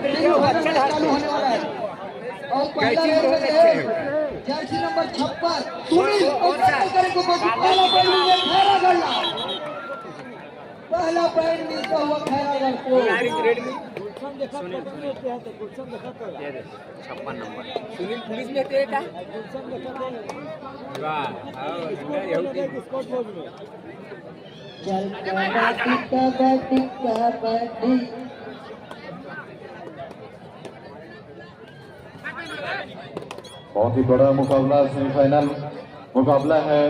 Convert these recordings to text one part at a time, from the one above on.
चालू होने वाला है। और पहला रेस में जर्सी नंबर 56 सुनील और करेंगे पहला पॉइंट खैरा गढ़, पहला पॉइंट मिलता हुआ खैरागढ़ को। सुनील 56 नंबर सुनील पुलिस में तेरे का चल कबड्डी कबड्डी कबड्डी। बहुत ही बड़ा मुकाबला, सेमीफाइनल मुकाबला है।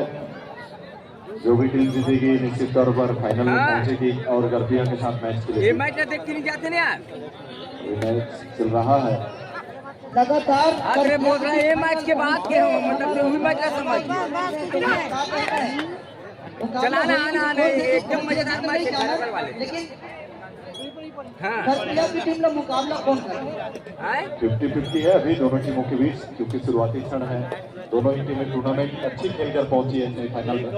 जो भी टीम जीतेगी निश्चित तौर पर फाइनल में पहुंचेगी और गर्दिया के साथ मैच खेलेगी। ये मैच देख के नहीं जाते ना यार, ये मैच चल रहा है लगातार। अरे बोल रहा है ये मैच के बाद के हो, मतलब वही मैच का समझ चलाना आना एकदम मजेदार मैच है खैरागढ़ वाले। लेकिन हाँ की टीम का मुकाबला कौन करेगा? 50-50 है अभी दोनों टीमों के बीच, क्योंकि शुरुआती क्षण है। दोनों ही टीमें टूर्नामेंट अच्छी खेलकर पहुंची है सेमीफाइनल में।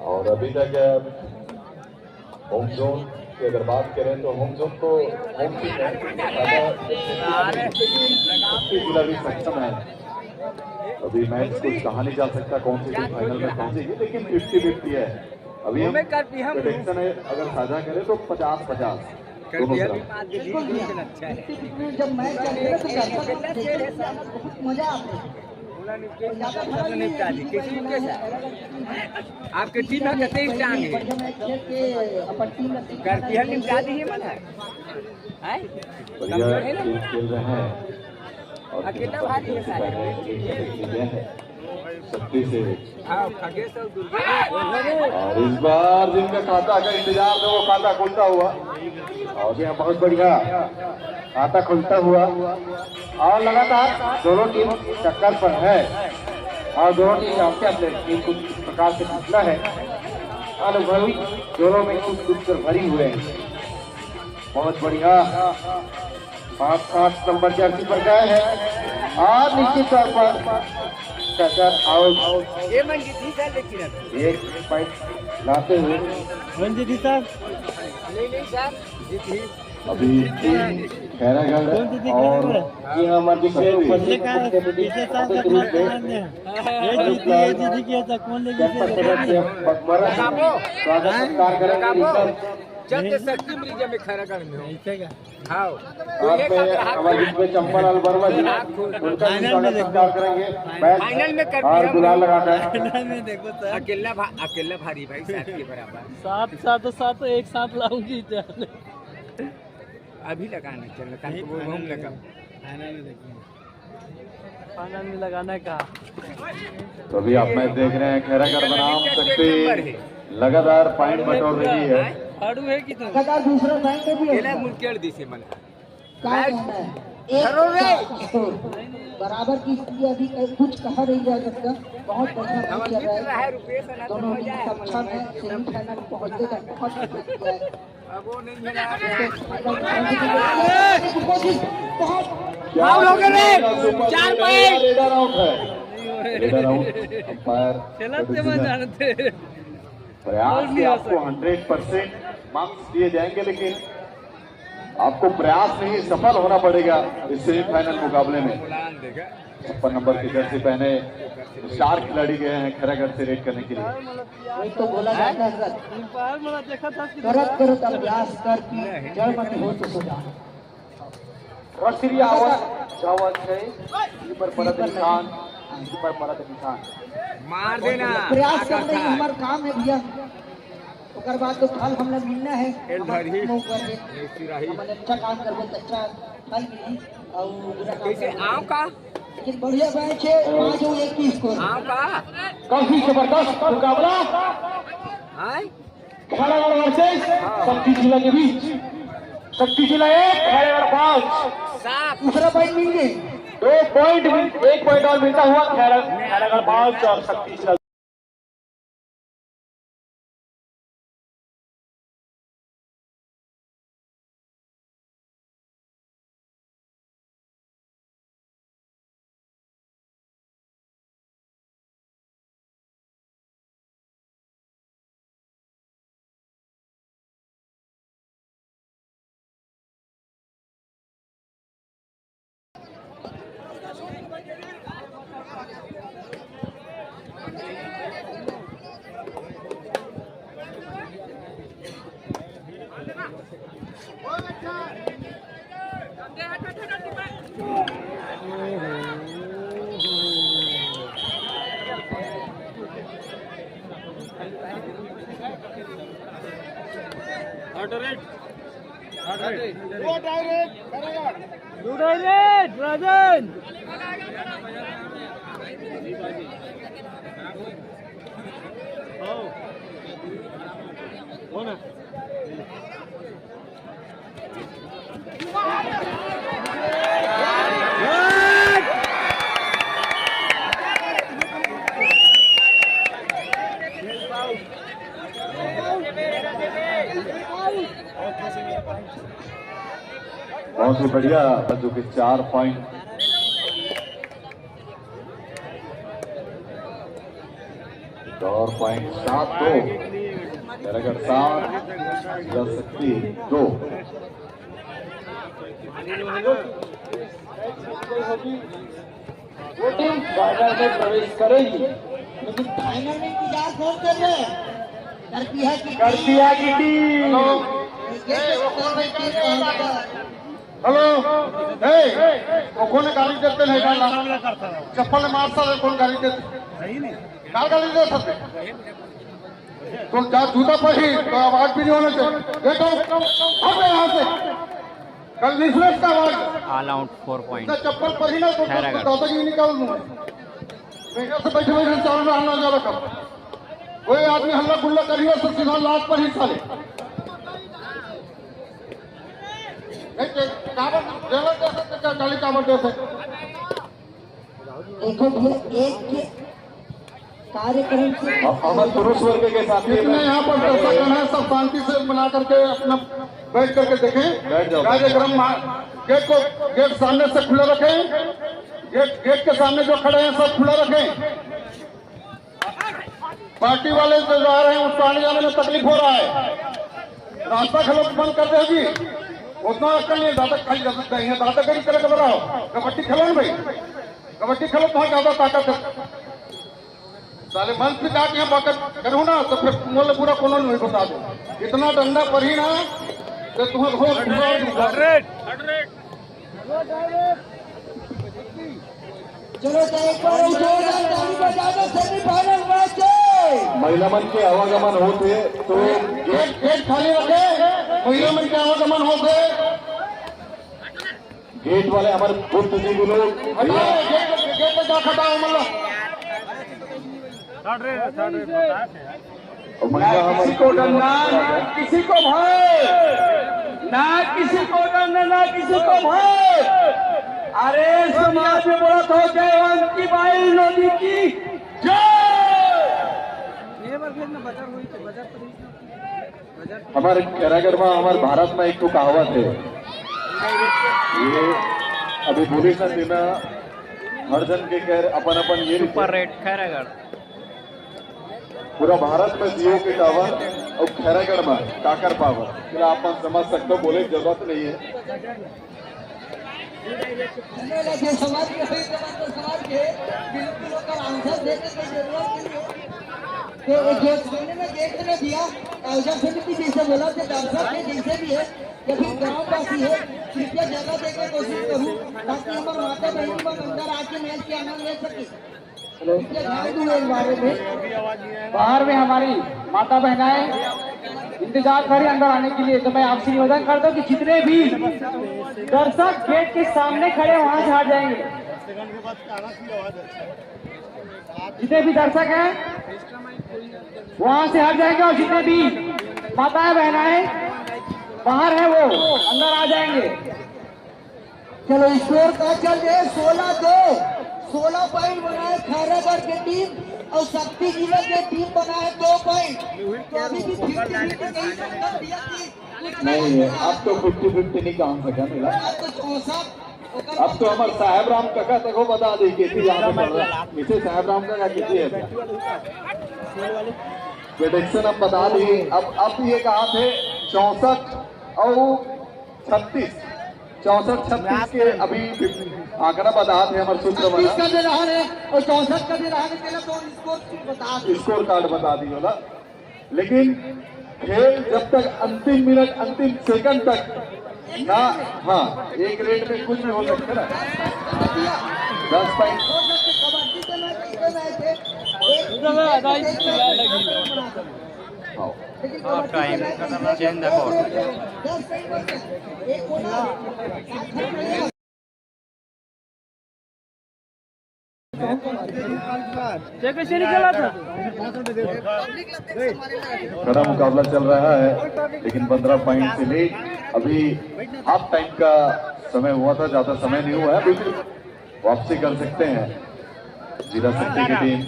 और अभी तक होम जोन की अगर बात करें तो होम जोन को होम टीम है जिला भी सक्षम है। अभी मैच कुछ कहा नहीं जा सकता कौन सी टीम फाइनल में पहुंचेगी, लेकिन 50-50 है अभी। हम प्रेडिक्शन है अगर साझा करें तो 50-50 दोनों तरफ। जब मैच चलेगा तो बहुत मजा आता है। आपके टीम में कितने स्टार हैं? करती है निपटा दी है मन है बढ़िया खेल खेल रहे हैं और अकेला भारी है सारे शक्ति से। खगेश और दुर्गा और इस बार जिनका खाता का इंतजार था वो खाता खुलता हुआ, और यहाँ बहुत बढ़िया खाता खुलता हुआ। और लगातार दोनों टीम टक्कर पर है और दोनों टीम अपने अपने टीम कुछ प्रकार से पिछला है। अनुभवी दोनों में कुछ कर भरी हुए हैं। बहुत बढ़िया 5-7 नंबर जर्सी पर गए हैं और निश्चित तौर पर आउट। ये मन जीती सर, लेकिन एक पॉइंट लाते हुए नहीं सर जीती अभी खैरागढ़ और ये हमारे चलते शक्ति मरीजा में खैरागढ़ में हाँ हमारे चंपा लाल वर्मा जी उनका सत्कार करेंगे फाइनल में कर और गुलाल लगाकर। देखो सर अकेला भारी भाई साथ के बराबर साथ एक साथ लाऊंगी। अभी लगाना चलना ताकि वो हम लगा फाइनल में लगाना का। तो अभी आप मैच देख रहे हैं खैरागढ़ बनाम शक्ति लगातार पॉइंट बटोर रही है। फाड़ू है कि तो लगातार दूसरा पॉइंट भी है। केला मुनकेड़ दी से मन क्या कहना है? एक बराबर की स्थिति अभी कुछ कहा नहीं जा सकता। बहुत बढ़िया मैच चल रहा है। दोनों टीम सक्षम है सेमीफाइनल पहुंचने का बहुत मेहनत किया है। अब वो नहीं मिला फाउल हो गए रे 4 पॉइंट रेडर आउट है। रेडर आउट अंपायर चलते में जानते प्रयास से आपको 100% मार्क्स दिए जाएंगे, लेकिन आपको प्रयास नहीं सफल होना पड़ेगा इस सेमीफाइनल मुकाबले में। 56 नंबर की जर्सी पहने 4 खिलाड़ी गए हैं खैरागढ़ से रेड करने के लिए। वही तो बोला जाता है करत करत अभ्यास कर जड़ मत हो तो सजा। राष्ट्रीय आवाज जावत है पर परत निशान पर परत निशान मार देना प्रयास करने ही हमारा काम है भैया। ओकर बाद तो फल हमने मिलना है। हमने अच्छा काम करबो तो अच्छा फल मिली और बुरा काम कैसे आम का लेकिन बढ़िया मैच है। 5-1 की स्कोर। आम का काफी जबरदस्त मुकाबला हाय खैरागढ़ वर्सेस शक्ति जिला के बीच। शक्ति जिला 1 खैरागढ़ 5। साफ दूसरा पॉइंट मिल गए। 2 पॉइंट 1 पॉइंट और मिलता हुआ खैरागढ़ 5 और शक्ति जिला राजन हो ना बहुत ही बढ़िया, जो कि 4 पॉइंट और पॉइंट 7-2 खैरागढ़ 7 जल शक्ति 2। वो टीम फाइनल में प्रवेश करेगी, लेकिन फाइनल में इंतजार कौन कर रहे हैं? करती है कि टीम हेलो, वो कौन गाड़ी देते नहीं डाला चप्पल मार सकते, कौन गाड़ी देते कार गाड़ी दे सकते तो जूता पर ही तो आवाज भी नहीं होना चाहिए। देखो अब यहाँ से कल निश्लेष का आवाज ऑल आउट 4 पॉइंट चप्पल पर ही ना तो दादाजी निकाल दूंगा से बैठे बैठे चारों में हल्ला जा रखा, कोई आदमी हल्ला गुल्ला करिए तो सीधा लाश पर ही साले गाली कामर जैसे देखो भैया एक कार्यक्रम से हमारे पुरुष वर्ग के साथ यहाँ पर दर्शक है, सब शांति से बना करके अपना बैठ करके देखें कार्यक्रम। गेट सामने से खुला रखें, गेट के सामने जो खड़े हैं सब खुला रखें। पार्टी वाले जो जा रहे हैं उसको आने जाने में तकलीफ हो रहा है, रास्ता खलो बंद कर दे जी, उतना अक्कल नहीं, ज्यादा खाली दादागिरी करे कर रहा हो। कबड्डी खेलो ना भाई, कबड्डी खेलो बहुत ज्यादा ताकत है साले मन से जाके यहाँ बात करूँ ना तो फिर मोल पूरा कोनो नहीं बता दो, इतना डंडा पर ही ना तो चलो एक बार सेमीफाइनल मैच महिला मन के आवागमन होते तो गेट खाली रखे, महिला मन के आवागमन होते गेट वाले हमारे गुप्त जी बोलो गेट पे जा खड़ा हो मतलब किसी को डरना ना किसी को भय, ना किसी को डरना ना किसी को भय। अरे समाज में बोला तो जयवंती बाई नदी की हमारे खैरागढ़ में हमारे भारत में एक तो कहावत है, ये अभी बोले ना देना हर जन के कह अपन अपन ये सुपर रेट खैरागढ़ पूरा भारत में जियो के टावर और खैरागढ़ में काकर पावर, क्या आप समझ सकते हो, बोले जरूरत नहीं है। समाज के बिल्कुल आंसर देने की जरूरत नहीं है। गेट ने दिया आयोजन समिति जैसे बोला कि दर्शक है जैसे भी है या फिर गाँव वासी है, कृपया जगह देने की कोशिश करूँ ताकि हमारे माता बहन को अंदर आके मैच के आनंद ले सके। बाहर में हमारी माता बहनाएं इंतजार करें अंदर आने के लिए, तो मैं आपसे निवेदन करता हूँ कि जितने भी दर्शक गेट के सामने खड़े वहां से हट जाएंगे। जितने भी दर्शक हैं वहां से हट जाएंगे और जितने भी माताएं बहनाएं बाहर है वो अंदर आ जाएंगे। चलो स्कोर का चल रहे 16 पॉइंट बनाए खैरागढ़ की टीम और शक्ति जिले की टीम बनाए 2 पॉइंट। अभी भी 50-50 नहीं अब तो 50-50 नहीं काम सका मिला। अब तो हमारे साहेब राम काका तक बता दी किसी यहाँ पे पड़ रहा है, इसे साहेब राम काका किसी है प्रेडिक्शन हम बता दी। अब ये कहा थे 64 और 36 के अभी आंकड़ा बता थे हमारे सूत्र बना का दे रहा है और 64 का दे रहा है, पहले तो स्कोर कार्ड बता दियो ना। लेकिन खेल जब तक अंतिम मिनट अंतिम सेकंड तक ना हाँ एक रेट में कुछ भी हो सकता है ना 10 पॉइंट कबड्डी के मैच ऐसे मैच है हाँ half time change the court 10 point बचते हैं। एक कोना कैसे निकला था कड़ा मुकाबला चल रहा है लेकिन 15 पॉइंट से ले अभी हाफ टाइम का समय हुआ था, ज्यादा समय नहीं हुआ है, बिल्कुल वापसी कर सकते हैं जिला शक्ति की टीम,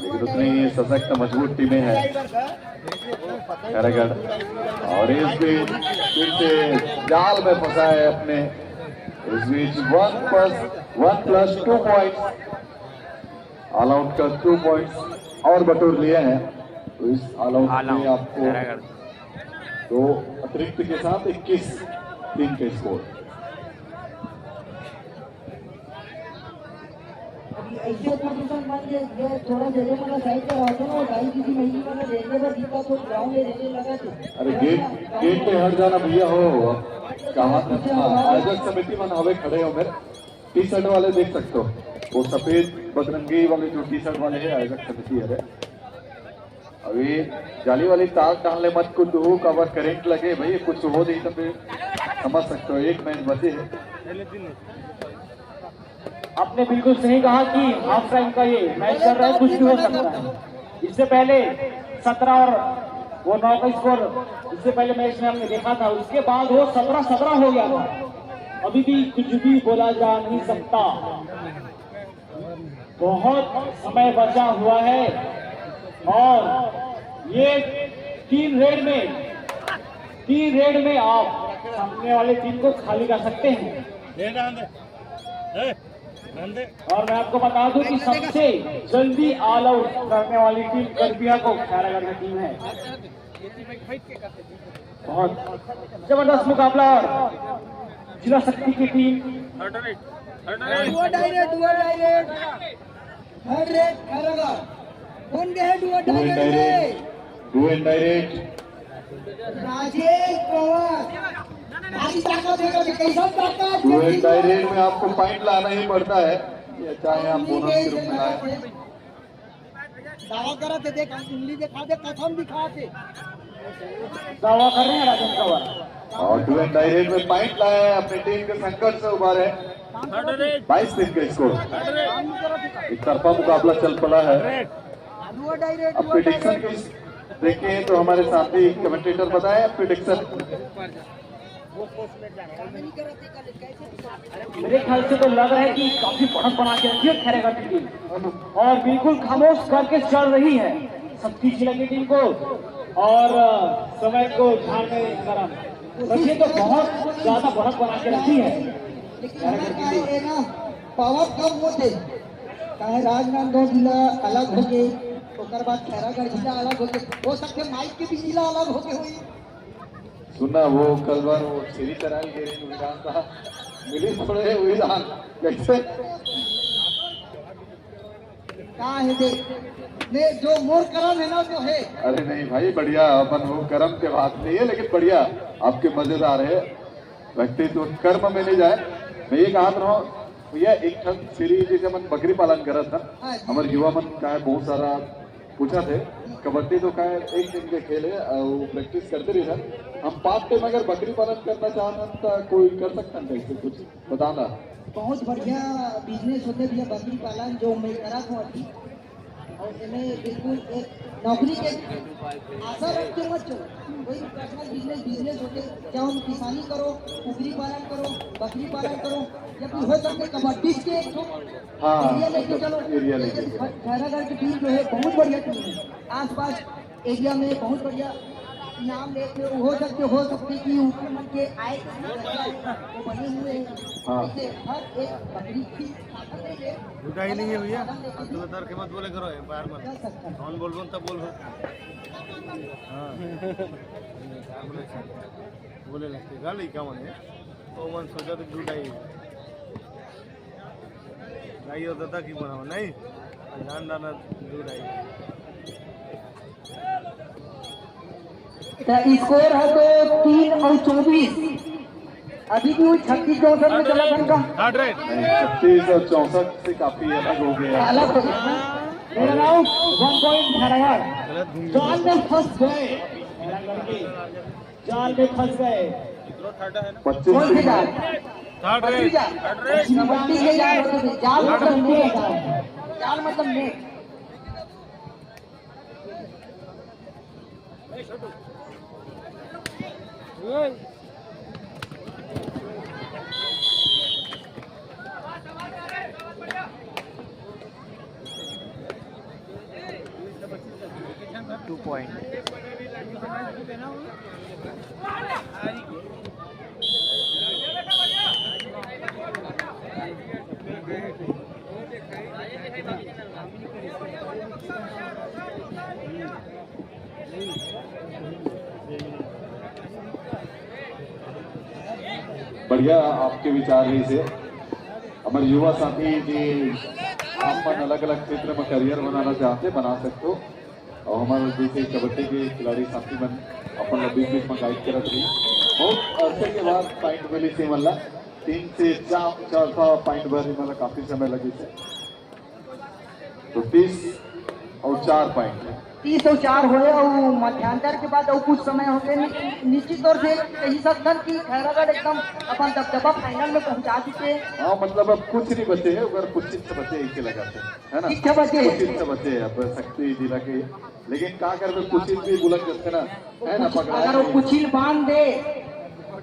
लेकिन उतनी सशक्त मजबूत टीमें हैं खैरागढ़। और इस बीच फिर से जाल में फंसा है अपने, इस बीच 1+2 पॉइंट ऑल आउट का 2 पॉइंट्स और बटोर लिए हैं, तो इस ऑल आउट में आपको खैरागढ़ 2 अतिरिक्त के साथ 21 टीम के स्कोर। ऐसे पोजीशन मान के ये थोड़ा जगह वाला साइड पर आते ना, वो गाड़ी किसी महीने वाला रेंजर पर जीता तो ग्राउंड में रेंजर लगा थे। अरे गेट पे हट जाना भैया हो कहाँ आयोजक समिति मन हवे खड़े हो मेरे टी शर्ट वाले देख सकते हो, वो सफेद बदरंगी वाले जो टी शर्ट वाले है आयोजक समिति है। अभी जाली वाली तार डालने मत कुछ हो, कवर करंट लगे भाई कुछ हो नहीं तो फिर समझ सकते हो, एक मैच बचे है। आपने बिल्कुल सही कहा कि हाफ टाइम का ये मैच चल रहा है, कुछ भी हो सकता है। इससे पहले 17 और वो 9 का स्कोर इससे पहले मैच में हमने देखा था, उसके बाद वो 17-17 हो गया था। अभी भी कुछ भी बोला जा नहीं सकता, बहुत समय बचा हुआ है और ये 3 रेड में आप सामने वाले टीम को खाली कर सकते हैं। और मैं आपको बता दूं कि सबसे जल्दी ऑल आउट करने वाली टीम करबिया को खैरागढ़ की टीम है। बहुत जबरदस्त मुकाबला और जिला शक्ति की टीम डुआ डायरेक्ट खैरागढ़ कौन गए डुआ डायरेक्ट डू इनडायरेक्ट राजेश पवार भारी ताकत है, कैसा ताकत डू इनडायरेक्ट में आपको पॉइंट लाना ही पड़ता है, ये चाहे आप बोनस के रूप में लाए। दावा करा थे, देख उंगली दिखा दे, कसम दिखा थे। दावा कर रहे हैं राजेंद्र पवार और डू इनडायरेक्ट में पॉइंट लाए हैं, अपनी टीम के संकट से उबारे 22 टीम का स्कोर। एक तरफा मुकाबला चल पड़ा है। डुआ डायरेक्ट अब प्रिडिक्शन देखें तो हमारे साथी कमेंटेटर बताएं प्रिडिक्शन। मेरे ख्याल से तो लग रहा है कि काफी बढ़त बना के रखी है खैरागढ़ की टीम और बिल्कुल खामोश करके चल रही है शक्ति जिला की टीम को, और समय को ध्यान में रखिए तो बहुत ज्यादा बढ़त बना के रखी है खैरागढ़ की टीम। पावर कम होते चाहे राजनांदगांव जिला अलग हो गए, उसके बाद खैरागढ़ जिला अलग हो गए, हो सकते माइक के भी जिला अलग हो गए हुई। सुना वो कल बार वो श्री चराल के विधान था मिली थोड़े विधान कैसे कहा है देख ने जो मोर करम है ना जो है। अरे नहीं भाई बढ़िया, अपन वो कर्म के बात नहीं है लेकिन बढ़िया आपके मजेदार है व्यक्तित्व कर्म में नहीं जाए। मैं ये कहा रहा हूँ भैया एक ठन श्री जैसे मन बकरी पालन करा था हमारे युवा मन का है, बहुत सारा पूछा थे कबड्डी तो का एक दिन के खेल है वो प्रैक्टिस करते रही था। हम पार्ट टाइम अगर बकरी पालन करना चाहते तो कोई कर सकता है कैसे कुछ बताना। बहुत बढ़िया बिजनेस होते भैया बकरी पालन जो मैं करा था अभी, और इसमें बिल्कुल एक नौकरी के आशा रख के मत चलो, कोई पर्सनल बिजनेस होते, क्या हम किसानी करो, कुकरी पालन करो, बकरी पालन करो, या फिर हो सकते कबड्डी के एरिया लेके चलो। खैरागढ़ की टीम जो है बहुत बढ़िया टीम है, आसपास एरिया में बहुत बढ़िया नाम लेते हो सकते कि ऊपर मन के आए वो बने हुए हैं। जैसे हर एक बकरी की जुटाई नहीं है भैया, तुम तर के मत बोले करो बार बार कौन बोल तब बोल बोले लगते गाली क्या मन है वो मन सोचा तो जुटाई गाई होता था कि बनाओ नहीं जान दाना जुटाई। स्कोर है तो 3 और 24 अभी भी वही 36-64 में चला था इनका। थर्ड रेट 36 और 64 से काफी अलग हो गया। अलग हो गया। मेरा नाम 1 पॉइंट खैरागढ़ जाल में फंस गए, जाल में फंस गए। कौन सी जाल? थर्ड पट्टी रेट जाल। कबड्डी के जाल होते थे। जाल मतलब नेट। जाल मतलब नेट। बढ़िया आपके विचार रही से हमारे युवा साथी जी आप अलग अलग क्षेत्र में करियर बनाना चाहते बना सकते हो और हमारे जैसे कबड्डी के खिलाड़ी साथी बन अपन बीच बीच में गाइड करत रही बहुत अरसे के बाद पॉइंट मिली से मतलब 3 से 4 पॉइंट भर मतलब काफी समय लगी से तो 30 और 4 पॉइंट 30 और 4 हुए और मध्यांतर के बाद और कुछ समय हो गए। निश्चित तौर से कही सकते हैं कि खैरागढ़ एकदम अपन दबदबा फाइनल में पहुंचा चुके। हाँ मतलब अब कुछ नहीं बचे हैं अगर कुछ से बचे इसे लगाते है ना कितने बचे? कुछ से बचे अब शक्ति जिला के लेकिन क्या कर कुछ भी बुलंद करते ना है ना पकड़ा अगर वो कुचिल बांध दे हो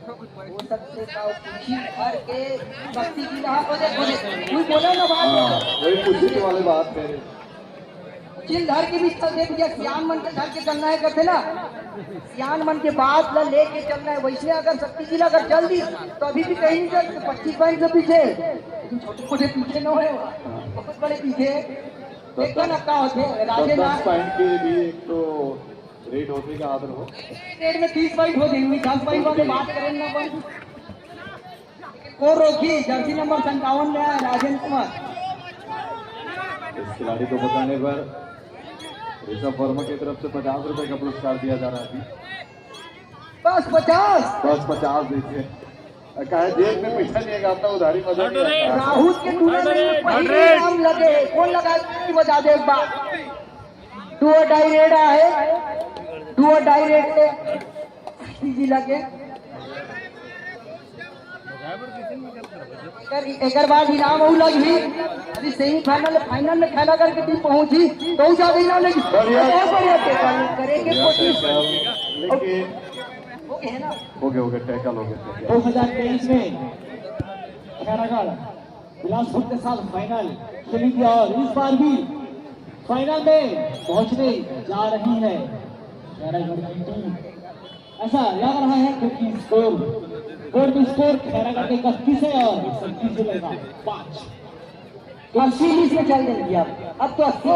सकते का वो कुचिल भर के शक्ति की रहा कोई बोला ना बात। वही कुछ वाले बात है कुचिल धर के भी चल दे भैया सियान मन के धर के चलना है करते ना सियान मन के बाद ला लेके चलना है। वैसे अगर शक्ति जिला अगर चल दी तो अभी भी कहीं नहीं 25 पॉइंट से पीछे छोटे छोटे पीछे न हुए बहुत बड़े पीछे देखो ना क्या होते राजे 10 पॉइंट के भी एक तो रेट होने का आदर हो रेट में 30 पॉइंट हो जाएंगे 10 पॉइंट वाले बात करें ना पॉइंट को रोकी जर्सी नंबर 57 में राजेंद्र कुमार। इस खिलाड़ी को बताने पर ऋषभ वर्मा की तरफ से 50 रुपए का पुरस्कार दिया जा रहा है बस 50 50 देखिए कहा जेब में पैसा नहीं आता उधारी मजा नहीं आता। राहुल के टूर्नामेंट में पहले नाम लगे कौन लगा बजा दे एक बार डू और डाई रेड है डू और डाई रेड जी लगे एक बाद इनाम और लग भी अभी सेमीफाइनल फाइनल में खैरागढ़ की टीम पहुंची तो ज्यादा इनाम लगी बहुत बढ़िया करेंगे कोशिश लेकिन हो गया टैकल हो गया 2023 में खैरागढ़ बिलासपुर के साथ फाइनल खेली थी और इस बार भी फाइनल में पहुंचने जा रही है खैरागढ़ की टीम। ऐसा लग रहा है क्योंकि स्कोर खैरागढ़ के 31 है और 37 से लगा 5 80 में चल देंगे अब तो 80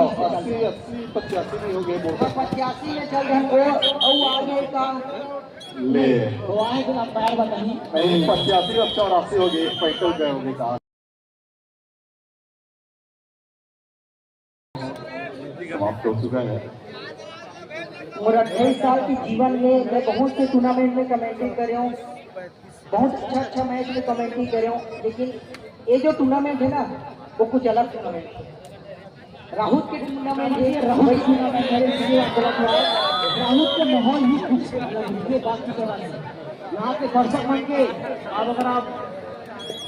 85 नहीं हो गए 85 में चल रहे और आगे का ले तो आए तो आप पैर बताइए नहीं 85 अब 84 हो गए पैटल गए होंगे कहा समाप्त हो चुका है। और 28 साल के जीवन में मैं बहुत से टूर्नामेंट में कमेंटिंग कर रहा हूँ बहुत अच्छा मैच में कमेंटिंग कर रहा हूँ लेकिन ये जो टूर्नामेंट है ना वो कुछ अलग टूर्नामेंट है। राहुल के टूर्नामेंट है राहुल टूर्नामेंट है राहुल के माहौल ही कुछ बात की जगह यहाँ के दर्शक मन के अब अगर आप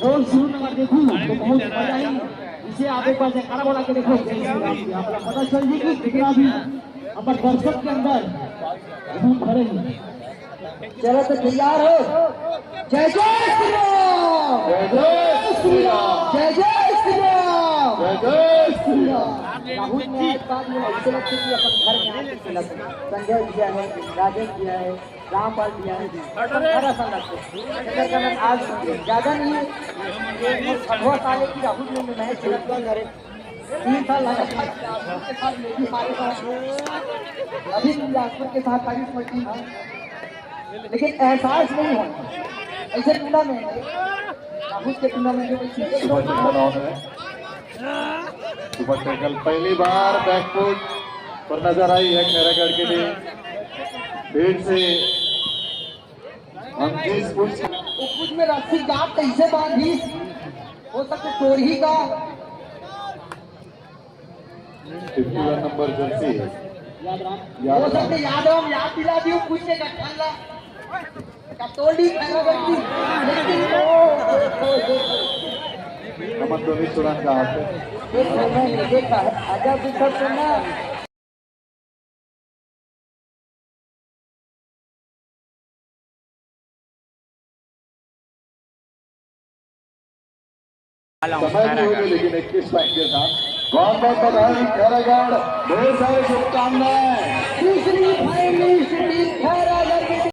गोल शुरू नंबर देखूँ तो बहुत मजा ही इसे आप एक बार जयकारा बोला के देखो आपको पता चल जाए कि कितना भी हमारे दर्शक के अंदर भरे हैं। चलो तो तैयार हो जय जय श्री राम जय जय श्री राम जय जय श्री राम जय जय श्री राम। राहुल ने आज बात में ऐसे लगते कि अपन घर में आके खेलते संजय दिया है राजेश दिया है रामपाल दिया है घर ऐसा लगते आज ज्यादा नहीं 18 साल की राहुल ने मैच खेलता करे 3 साल लगातार के साथ मेरी हमारे साथ अभी बिलासपुर के साथ सारी टीम है लेकिन एहसास नहीं होता ऐसे टूर्नामेंट राहुल के टूर्नामेंट में सुपर टैकल पहली बार बैकफुट पर नजर आई है खैरागढ़ के लिए 1.5 से 29 फुट कुछ में रस्सी गांठ कैसे बांधी हो सकते तोड़ ही का 51 नंबर जर्सी हो सकते याद हम याद दिला दी कुछ से गठला कतोड़ी खैरागढ़ की लेकिन नंबर 24 चुरान का हाथ है देखा आजाद सर सुनना समय नहीं होगी लेकिन 21 पॉइंट के साथ बहुत बहुत बधाई खैरागढ़, ढेर सारी शुभकामनाएं। दूसरी फाइनलिस्ट टीम खैरागढ़